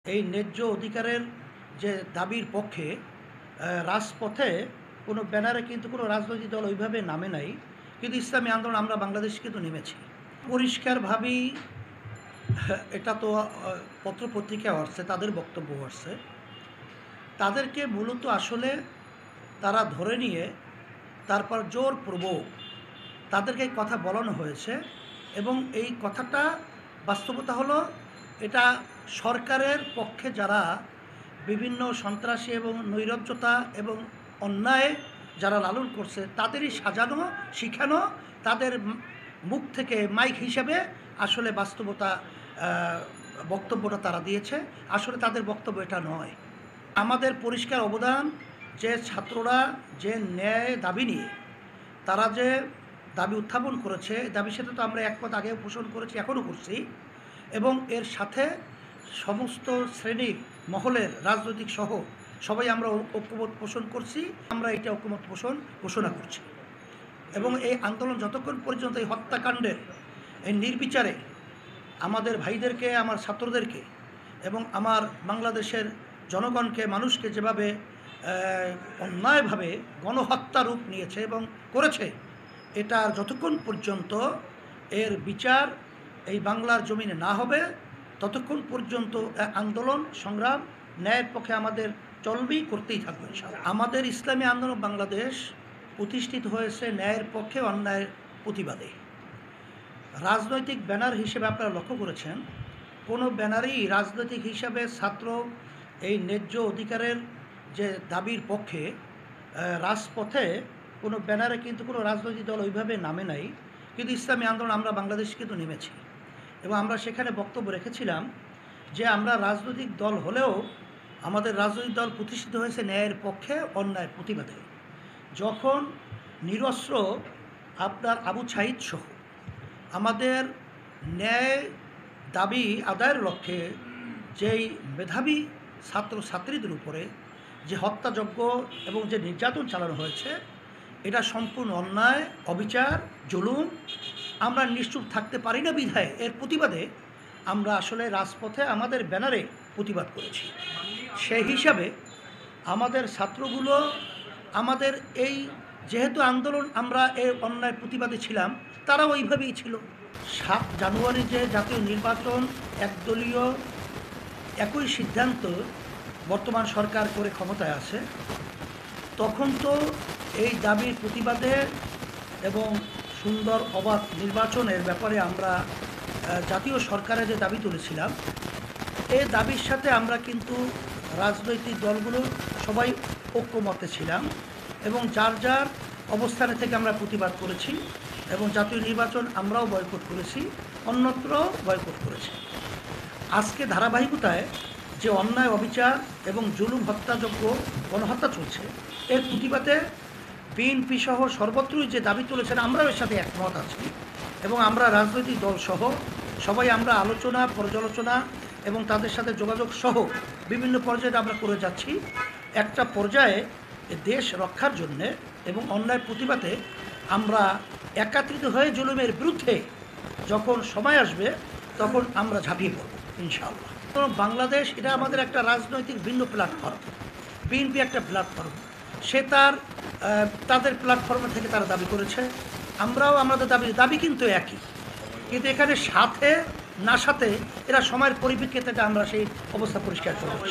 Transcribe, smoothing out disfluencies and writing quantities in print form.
এই ন্যায্য অধিকারের যে দাবির পক্ষে রাজপথে কোনো ব্যানারে কিন্তু কোনো রাজনৈতিক দল ওইভাবে নামে নাই, কিন্তু ইসলামী আন্দোলন আমরা বাংলাদেশে কিন্তু নেমেছি পরিষ্কারভাবেই। এটা তো পত্রপত্রিকায় আসছে, তাদের বক্তব্য আসছে, তাদেরকে মূলত আসলে তারা ধরে নিয়ে তারপর জোরপূর্বক তাদেরকে কথা বলানো হয়েছে। এবং এই কথাটা বাস্তবতা হলো, এটা সরকারের পক্ষে যারা বিভিন্ন সন্ত্রাসী এবং নৈরাজ্যতা এবং অন্যায় যারা লালন করছে তাদেরই সাজানো শিখানো, তাদের মুখ থেকে মাইক হিসেবে আসলে বাস্তবতা বক্তব্যটা তারা দিয়েছে। আসলে তাদের বক্তব্য এটা নয়। আমাদের পরিষ্কার অবদান যে ছাত্ররা যে ন্যায় দাবি নিয়ে তারা যে দাবি উত্থাপন করেছে, দাবির সাথে তো আমরা একমত আগেও পোষণ করেছি, এখনও করছি। এবং এর সাথে সমস্ত শ্রেণীর মহলের রাজনৈতিক সহ সবাই আমরা ঐক্যমত পোষণ করছি। আমরা এটা ঐক্যমত ঘোষণা করছি। এবং এই আন্দোলন যতক্ষণ পর্যন্ত এই হত্যাকাণ্ডের এই নির্বিচারে আমাদের ভাইদেরকে, আমার ছাত্রদেরকে এবং আমার বাংলাদেশের জনগণকে, মানুষকে যেভাবে অন্যায়ভাবে গণহত্যা রূপ নিয়েছে এবং করেছে, এটা যতক্ষণ পর্যন্ত এর বিচার এই বাংলার জমিনে না হবে ততক্ষণ পর্যন্ত আন্দোলন সংগ্রাম ন্যায়ের পক্ষে আমাদের চলবেই, করতেই থাকবে। আমাদের ইসলামী আন্দোলন বাংলাদেশ প্রতিষ্ঠিত হয়েছে ন্যায়ের পক্ষে, অন্যায়ের প্রতিবাদে। রাজনৈতিক ব্যানার হিসেবে আপনারা লক্ষ্য করেছেন, কোনো ব্যানারই রাজনৈতিক হিসাবে ছাত্র এই ন্যায্য অধিকারের যে দাবির পক্ষে রাজপথে কোনো ব্যানারে কিন্তু কোনো রাজনৈতিক দল ওইভাবে নামে নাই, কিন্তু ইসলামী আন্দোলন আমরা বাংলাদেশে কিন্তু নেমেছি। এবং আমরা সেখানে বক্তব্য রেখেছিলাম যে আমরা রাজনৈতিক দল হলেও আমাদের রাজনৈতিক দল প্রতিষ্ঠিত হয়েছে ন্যায়ের পক্ষে, অন্যায়ের প্রতিবাদে। যখন নিরস্ত্র আপনার আবু সাঈদ সহ আমাদের ন্যায় দাবি আদায়ের লক্ষ্যে যেই মেধাবী ছাত্রছাত্রীদের উপরে যে হত্যাযজ্ঞ এবং যে নির্যাতন চালানো হয়েছে, এটা সম্পূর্ণ অন্যায়, অবিচার, জুলুম। আমরা নিশ্চুপ থাকতে পারি না বিধায় এর প্রতিবাদে আমরা আসলে রাজপথে আমাদের ব্যানারে প্রতিবাদ করেছি। সেই হিসাবে আমাদের ছাত্রগুলো আমাদের এই যেহেতু আন্দোলন আমরা এই অন্যায় প্রতিবাদে ছিলাম, তারা ওইভাবেই ছিল। 7 জানুয়ারি যে জাতীয় নির্বাচন একদলীয় একই সিদ্ধান্ত বর্তমান সরকার করে ক্ষমতায় আছে, তখন তো এই দাবির প্রতিবাদে এবং সুন্দর অবাধ নির্বাচনের ব্যাপারে আমরা জাতীয় সরকারের যে দাবি তুলেছিলাম, এই দাবির সাথে আমরা কিন্তু রাজনৈতিক দলগুলো সবাই ঐক্যমতে ছিলাম এবং যার যার অবস্থানে থেকে আমরা প্রতিবাদ করেছি। এবং জাতীয় নির্বাচন আমরাও বয়কট করেছি, অন্যত্রও বয়কট করেছি। আজকে ধারাবাহিকতায় যে অন্যায়, অবিচার এবং জুলুম, হত্যাযজ্ঞ, গণহত্যা চলছে, এর প্রতিবাদে বিএনপি সহ সর্বত্রই যে দাবি তুলেছেন আমরাও এর সাথে একমত আছি। এবং আমরা রাজনৈতিক দল সহ সবাই আমরা আলোচনা, পর্যালোচনা এবং তাদের সাথে যোগাযোগ সহ বিভিন্ন পর্যায়ে আমরা করে যাচ্ছি। একটা পর্যায়ে দেশ রক্ষার জন্যে এবং অন্যায় প্রতিবাদে আমরা একত্রিত হয়ে জুলুমের বিরুদ্ধে যখন সময় আসবে তখন আমরা ঝাঁপিয়ে পড়ব ইনশাআল্লাহ। বাংলাদেশ এটা আমাদের একটা রাজনৈতিক ভিন্ন প্ল্যাটফর্ম। বিএনপি একটা প্ল্যাটফর্ম, সে তাদের প্ল্যাটফর্মে থেকে তারা দাবি করেছে, আমরাও আমাদের দাবি কিন্তু একই। কিন্তু এখানে সাথে না সাথে এরা সময়ের পরিপ্রেক্ষিতে আমরা সেই অবস্থা পরিষ্কার করব।